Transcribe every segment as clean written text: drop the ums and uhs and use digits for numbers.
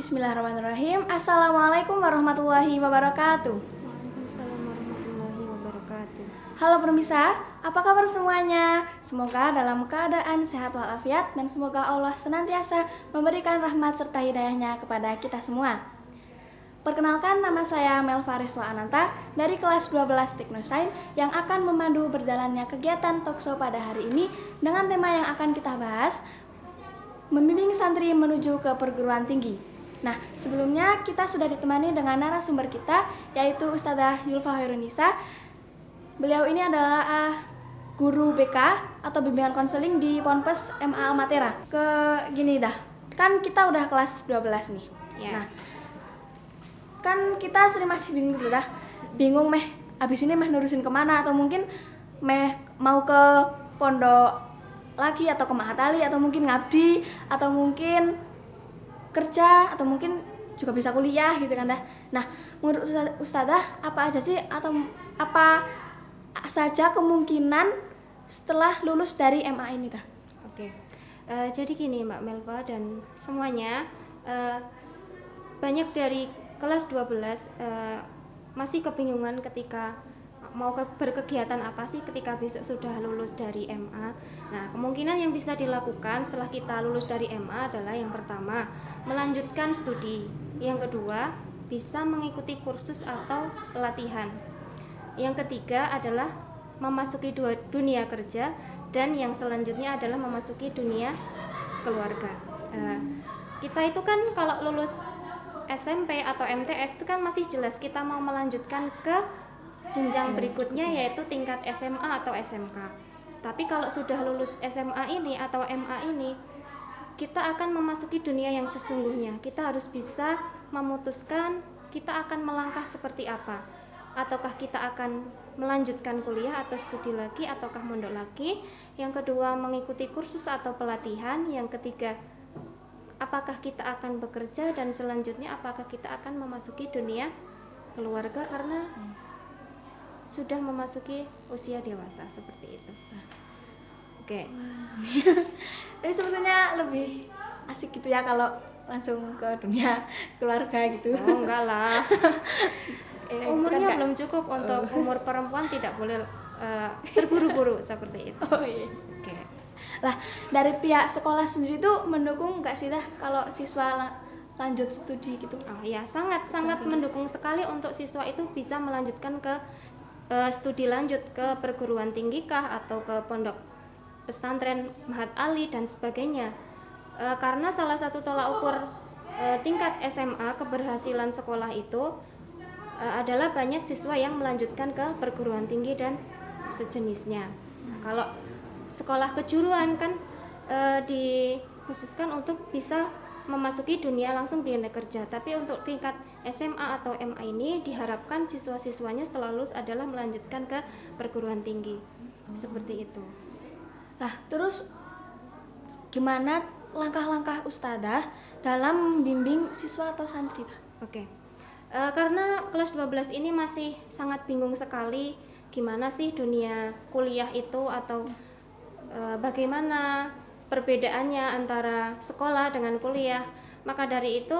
Bismillahirrahmanirrahim. Assalamualaikum warahmatullahi wabarakatuh. Waalaikumsalam warahmatullahi wabarakatuh. Halo pemirsa, apa kabar semuanya? Semoga dalam keadaan sehat walafiat dan semoga Allah senantiasa memberikan rahmat serta hidayahnya kepada kita semua. Perkenalkan, nama saya Melva Riswa Ananta dari kelas 12 Teknosains yang akan memandu berjalannya kegiatan talkshow pada hari ini dengan tema yang akan kita bahas, membimbing santri menuju ke perguruan tinggi. Nah, sebelumnya kita sudah ditemani dengan narasumber kita, yaitu Ustadzah Yulfa Hairunisa. Beliau ini adalah guru BK atau bimbingan konseling di Ponpes MA Almatera. Gini dah, kan kita udah kelas 12 nih. Ya. Nah, kan kita masih bingung dulu dah. Bingung abis ini nurusin kemana, atau mungkin mau ke pondok lagi atau ke Mahatali, atau mungkin ngabdi, atau mungkin kerja, atau mungkin juga bisa kuliah gitu kan dah. Nah, menurut Ustadzah apa aja sih atau apa saja kemungkinan setelah lulus dari MA ini dah? Oke. Jadi gini Mbak Melva dan semuanya, banyak dari kelas 12 masih kebingungan ketika mau berkegiatan apa sih ketika besok sudah lulus dari MA. Nah, kemungkinan yang bisa dilakukan setelah kita lulus dari MA adalah yang pertama, melanjutkan studi. Yang kedua, bisa mengikuti kursus atau pelatihan. Yang ketiga adalah memasuki dunia kerja, dan yang selanjutnya adalah memasuki dunia keluarga. Kita itu kan kalau lulus SMP atau MTS itu kan masih jelas kita mau melanjutkan ke jenjang berikutnya, yaitu tingkat SMA atau SMK. Tapi kalau sudah lulus SMA ini atau MA ini, kita akan memasuki dunia yang sesungguhnya. Kita harus bisa memutuskan kita akan melangkah seperti apa. Ataukah kita akan melanjutkan kuliah atau studi lagi, ataukah mondok lagi. Yang kedua, mengikuti kursus atau pelatihan. Yang ketiga, apakah kita akan bekerja, dan selanjutnya apakah kita akan memasuki dunia keluarga karena sudah memasuki usia dewasa seperti itu. Oke. Tapi sebetulnya lebih asik gitu ya kalau langsung ke dunia keluarga gitu. Oh, enggak lah. Umurnya kan belum cukup untuk umur perempuan, tidak boleh terburu-buru seperti itu. Oh iya. Oke. Lah, dari pihak sekolah sendiri tuh mendukung nggak sih dah kalau siswa lanjut studi gitu? Oh iya, sangat mendukung sekali untuk siswa itu bisa melanjutkan ke studi lanjut ke perguruan tinggi kah atau ke pondok pesantren Mahat Ali dan sebagainya. Karena salah satu tolak ukur tingkat SMA keberhasilan sekolah itu adalah banyak siswa yang melanjutkan ke perguruan tinggi dan sejenisnya. Kalau sekolah kejuruan kan dikhususkan untuk bisa memasuki dunia langsung dunia kerja, tapi untuk tingkat SMA atau MA ini diharapkan siswa-siswanya setelah lulus adalah melanjutkan ke perguruan tinggi. Seperti itu. Nah, terus gimana langkah-langkah Ustadzah dalam membimbing siswa atau santri? Oke. Karena kelas 12 ini masih sangat bingung sekali gimana sih dunia kuliah itu, atau bagaimana perbedaannya antara sekolah dengan kuliah. Maka dari itu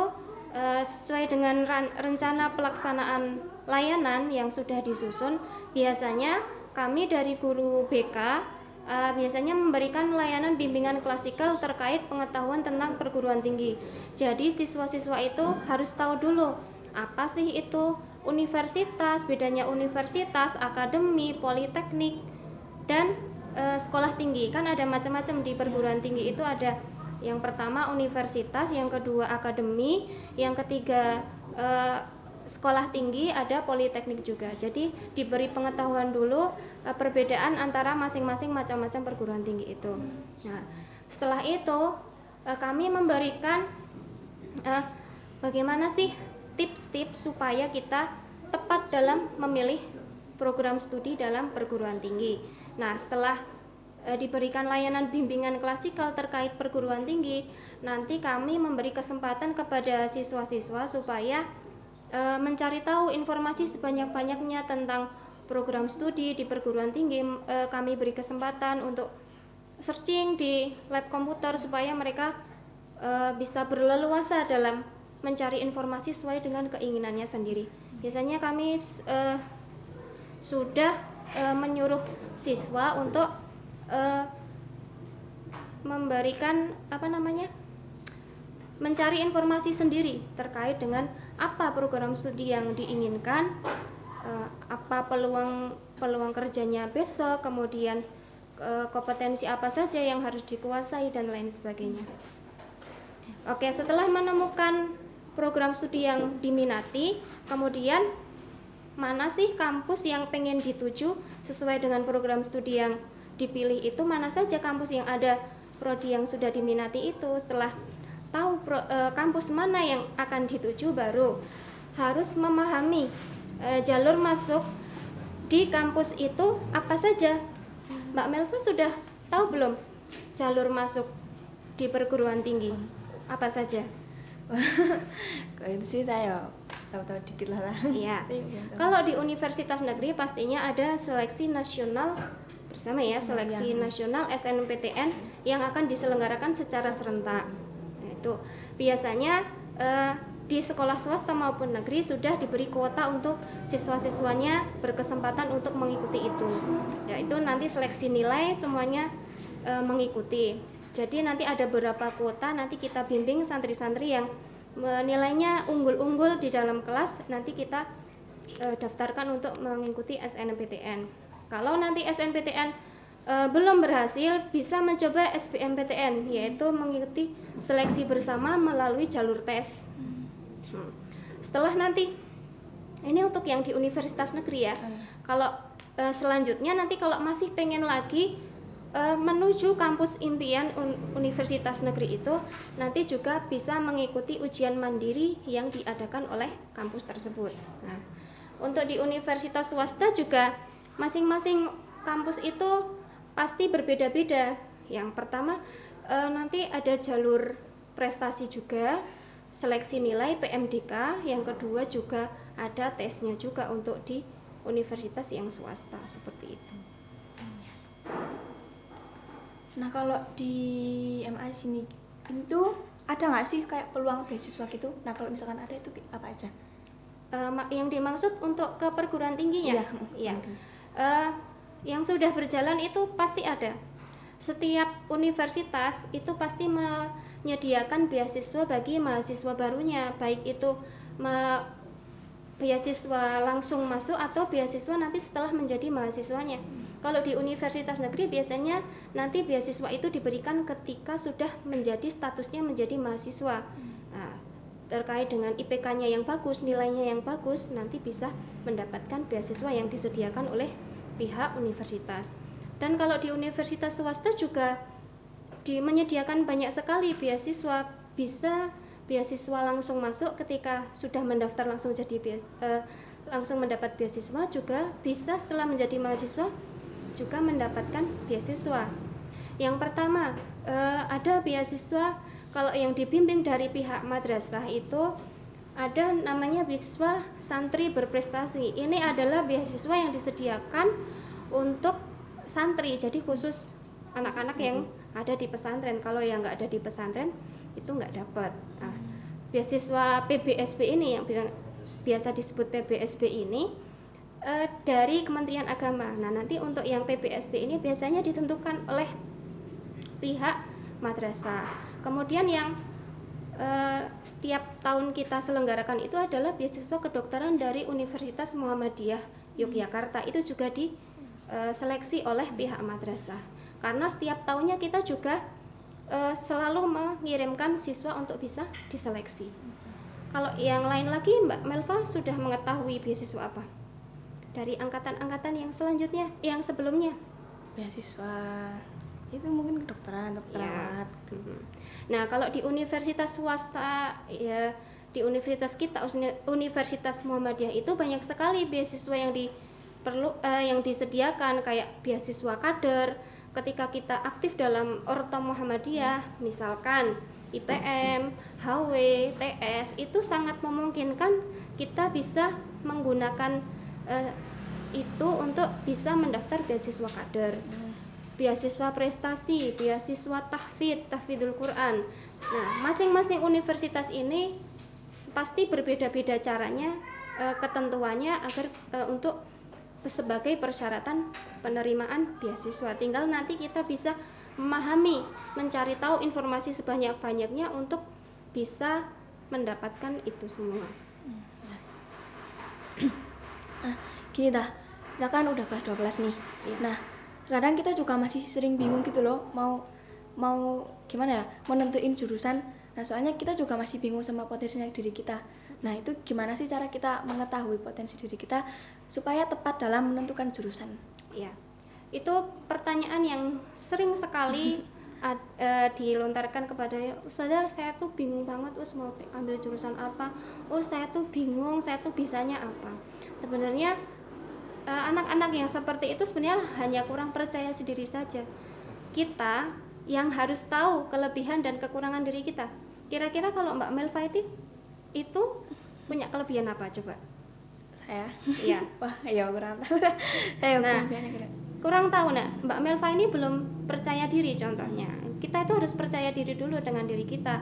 sesuai dengan rencana pelaksanaan layanan yang sudah disusun, biasanya kami dari guru BK biasanya memberikan layanan bimbingan klasikal terkait pengetahuan tentang perguruan tinggi. Jadi siswa-siswa itu harus tahu dulu apa sih itu universitas, bedanya universitas, akademi, politeknik, dan sekolah tinggi. Kan ada macam-macam di perguruan tinggi itu, ada yang pertama universitas, yang kedua akademi, yang ketiga sekolah tinggi, ada politeknik juga. Jadi diberi pengetahuan dulu perbedaan antara masing-masing macam-macam perguruan tinggi itu. Nah, setelah itu kami memberikan bagaimana sih tips-tips supaya kita tepat dalam memilih program studi dalam perguruan tinggi. Nah, setelah diberikan layanan bimbingan klasikal terkait perguruan tinggi, nanti kami memberi kesempatan kepada siswa-siswa supaya mencari tahu informasi sebanyak-banyaknya tentang program studi di perguruan tinggi. Kami beri kesempatan untuk searching di lab komputer supaya mereka bisa berleluasa dalam mencari informasi sesuai dengan keinginannya sendiri. Biasanya kami sudah menyuruh siswa untuk memberikan mencari informasi sendiri terkait dengan apa program studi yang diinginkan, apa peluang kerjanya besok, kemudian kompetensi apa saja yang harus dikuasai dan lain sebagainya. Oke, setelah menemukan program studi yang diminati, kemudian mana sih kampus yang pengen dituju sesuai dengan program studi yang dipilih itu, mana saja kampus yang ada prodi yang sudah diminati itu. Setelah tahu kampus mana yang akan dituju, baru harus memahami jalur masuk di kampus itu apa saja. Mbak Melva sudah tahu belum jalur masuk di perguruan tinggi apa saja? Kalau itu sih saya tahu-tahu dikit lah. Iya. Kalau di universitas negeri pastinya ada seleksi nasional bersama ya, seleksi nasional SNMPTN yang akan diselenggarakan secara serentak. Itu biasanya di sekolah swasta maupun negeri sudah diberi kuota untuk siswa-siswanya berkesempatan untuk mengikuti itu. Yaitu nanti seleksi nilai semuanya mengikuti. Jadi nanti ada beberapa kuota, nanti kita bimbing santri-santri yang nilainya unggul-unggul di dalam kelas, nanti kita daftarkan untuk mengikuti SNMPTN. Kalau nanti SNMPTN belum berhasil, bisa mencoba SBMPTN, yaitu mengikuti seleksi bersama melalui jalur tes. Setelah nanti, ini untuk yang di universitas negeri ya. Kalau selanjutnya nanti kalau masih pengen lagi menuju kampus impian universitas negeri itu, nanti juga bisa mengikuti ujian mandiri yang diadakan oleh kampus tersebut. Nah, untuk di universitas swasta juga masing-masing kampus itu pasti berbeda-beda. Yang pertama nanti ada jalur prestasi juga, seleksi nilai PMDK. Yang kedua juga ada tesnya juga untuk di universitas yang swasta seperti itu. Nah, kalau di MA sini itu ada nggak sih kayak peluang beasiswa gitu? Nah, kalau misalkan ada itu apa aja? Yang dimaksud untuk ke perguruan tingginya? Iya. Yang sudah berjalan itu pasti ada. Setiap universitas itu pasti menyediakan beasiswa bagi mahasiswa barunya, baik itu beasiswa langsung masuk atau beasiswa nanti setelah menjadi mahasiswanya. Kalau di universitas negeri biasanya nanti beasiswa itu diberikan ketika sudah menjadi statusnya menjadi mahasiswa. Nah, terkait dengan IPK-nya yang bagus, nilainya yang bagus, nanti bisa mendapatkan beasiswa yang disediakan oleh pihak universitas. Dan kalau di universitas swasta juga menyediakan banyak sekali beasiswa, bisa beasiswa langsung masuk ketika sudah mendaftar langsung langsung mendapat beasiswa, juga bisa setelah menjadi mahasiswa juga mendapatkan beasiswa. Yang pertama ada beasiswa kalau yang dibimbing dari pihak madrasah itu ada namanya beasiswa santri berprestasi. Ini adalah beasiswa yang disediakan untuk santri, jadi khusus anak-anak yang ada di pesantren. Kalau yang nggak ada di pesantren itu nggak dapat. Nah, beasiswa PBSB ini yang biasa disebut PBSB ini dari Kementerian Agama. Nah, nanti untuk yang PBSB ini biasanya ditentukan oleh pihak madrasah. Kemudian yang setiap tahun kita selenggarakan itu adalah beasiswa kedokteran dari Universitas Muhammadiyah Yogyakarta. Itu juga diseleksi oleh pihak madrasah. Karena setiap tahunnya kita juga selalu mengirimkan siswa untuk bisa diseleksi. Kalau yang lain lagi, Mbak Melva sudah mengetahui beasiswa apa? Dari angkatan-angkatan yang selanjutnya, yang sebelumnya? Beasiswa itu mungkin kedokteran, perawat gitu. Nah, kalau di universitas swasta ya, di universitas kita, Universitas Muhammadiyah itu banyak sekali beasiswa yang yang disediakan, kayak beasiswa kader ketika kita aktif dalam Orto Muhammadiyah, misalkan IPM, HW, TS, itu sangat memungkinkan kita bisa menggunakan itu untuk bisa mendaftar beasiswa kader, beasiswa prestasi, beasiswa tahfidul Quran. Nah, masing-masing universitas ini pasti berbeda-beda caranya, ketentuannya agar untuk sebagai persyaratan penerimaan beasiswa. Tinggal nanti kita bisa memahami, mencari tahu informasi sebanyak-banyaknya untuk bisa mendapatkan itu semua. Gini dah, kita kan udah kelas 12 nih. Nah, kadang kita juga masih sering bingung gitu loh, mau gimana ya, menentuin jurusan. Nah, soalnya kita juga masih bingung sama potensinya diri kita. Nah, itu gimana sih cara kita mengetahui potensi diri kita supaya tepat dalam menentukan jurusan? Ya, itu pertanyaan yang sering sekali dilontarkan kepada Ustazah, saya tuh bingung banget mau ambil jurusan apa. Saya tuh bingung, saya tuh bisanya apa. Sebenarnya anak-anak yang seperti itu sebenarnya hanya kurang percaya diri saja. Kita yang harus tahu kelebihan dan kekurangan diri kita. Kira-kira kalau Mbak Melva itu punya kelebihan apa coba? Saya? Iya. Wah, ya kurang tahu. Kurang tahu. Nah, Mbak Melva ini belum percaya diri contohnya. Kita itu harus percaya diri dulu dengan diri kita.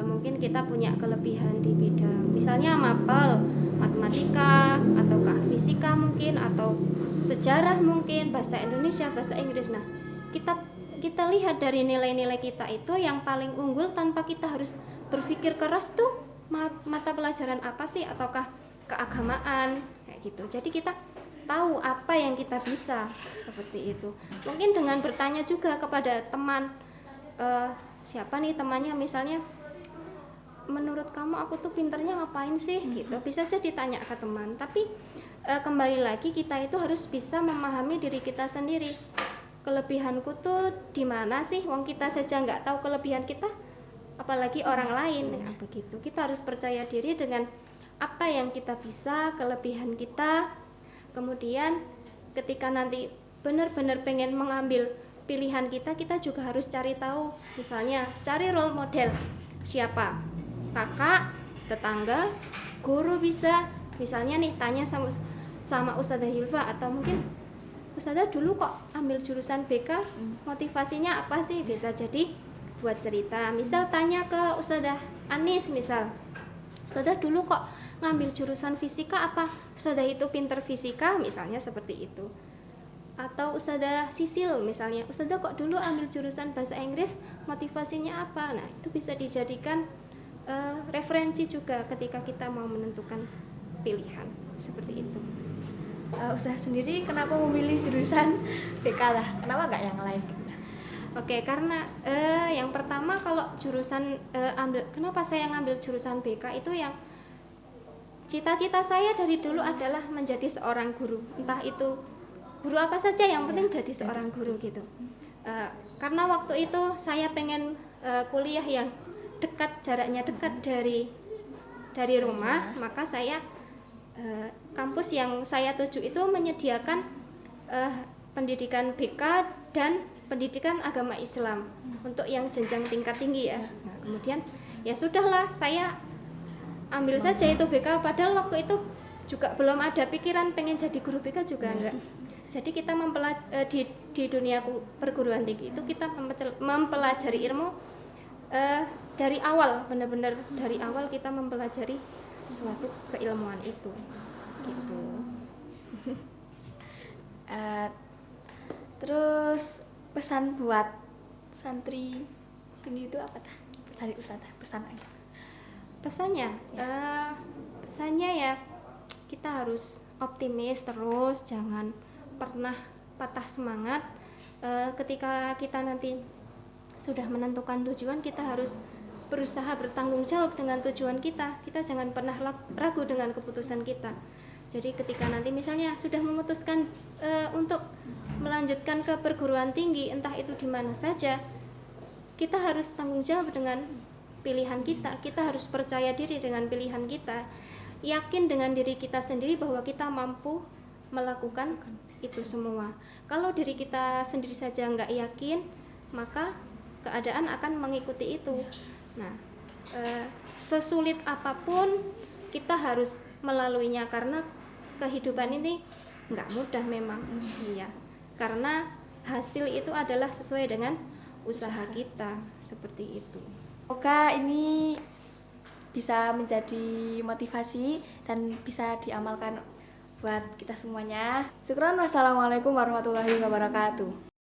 Mungkin kita punya kelebihan di bidang misalnya mapel, matematika, ataukah fisika mungkin, atau sejarah mungkin, bahasa Indonesia, bahasa Inggris. Nah, kita lihat dari nilai-nilai kita itu yang paling unggul tanpa kita harus berpikir keras tuh mata pelajaran apa sih, ataukah keagamaan kayak gitu. Jadi kita tahu apa yang kita bisa, seperti itu. Mungkin dengan bertanya juga kepada teman, siapa nih temannya, misalnya menurut kamu aku tuh pinternya ngapain sih gitu, bisa jadi tanya ke teman. Tapi kembali lagi kita itu harus bisa memahami diri kita sendiri. Kelebihanku tuh di mana sih, wong kita saja nggak tahu kelebihan kita, apalagi orang lain. Nah, begitu kita harus percaya diri dengan apa yang kita bisa, kelebihan kita. Kemudian ketika nanti benar-benar pengen mengambil pilihan kita juga harus cari tahu, misalnya cari role model, siapa, kakak, tetangga, guru bisa. Misalnya nih tanya sama Ustazah Hilfa, atau mungkin Ustazah dulu kok ambil jurusan BK, motivasinya apa sih, bisa jadi buat cerita. Misal tanya ke Ustazah Anis, misal Ustazah dulu kok ngambil jurusan fisika apa, Ustazah itu pinter fisika, misalnya seperti itu. Atau Ustazah Sisil misalnya, Ustazah kok dulu ambil jurusan bahasa Inggris, motivasinya apa. Nah, itu bisa dijadikan referensi juga ketika kita mau menentukan pilihan, seperti itu. Ustazah sendiri kenapa memilih jurusan BK lah? Kenapa nggak yang lain? Oke, karena yang pertama kalau jurusan kenapa saya ngambil jurusan BK itu, yang cita-cita saya dari dulu adalah menjadi seorang guru. Entah itu guru apa saja, yang penting jadi seorang guru gitu. Karena waktu itu saya pengen kuliah yang dekat, jaraknya dekat dari rumah, maka saya kampus yang saya tuju itu menyediakan pendidikan BK dan pendidikan agama Islam untuk yang jenjang tingkat tinggi ya. Nah, kemudian ya sudahlah, saya ambil saja itu BK, padahal waktu itu juga belum ada pikiran pengen jadi guru BK juga enggak. Jadi kita di dunia perguruan tinggi itu kita mempelajari ilmu dari awal, benar-benar dari awal kita mempelajari suatu keilmuan itu gitu. Terus pesan buat santri sini itu apa tah? Cari Ustazah, pesannya ya kita harus optimis terus, jangan pernah patah semangat. Ketika kita nanti sudah menentukan tujuan, kita harus berusaha bertanggung jawab dengan tujuan kita. Kita jangan pernah ragu dengan keputusan kita. Jadi ketika nanti misalnya sudah memutuskan untuk melanjutkan ke perguruan tinggi, entah itu di mana saja, kita harus tanggung jawab dengan pilihan kita. Kita harus percaya diri dengan pilihan kita, yakin dengan diri kita sendiri bahwa kita mampu melakukan itu semua. Kalau diri kita sendiri saja nggak yakin, maka keadaan akan mengikuti itu. Nah, sesulit apapun kita harus melaluinya, karena kehidupan ini nggak mudah memang. Iya, karena hasil itu adalah sesuai dengan usaha kita, seperti itu. Semoga ini bisa menjadi motivasi dan bisa diamalkan buat kita semuanya. Syukron, wassalamualaikum warahmatullahi wabarakatuh.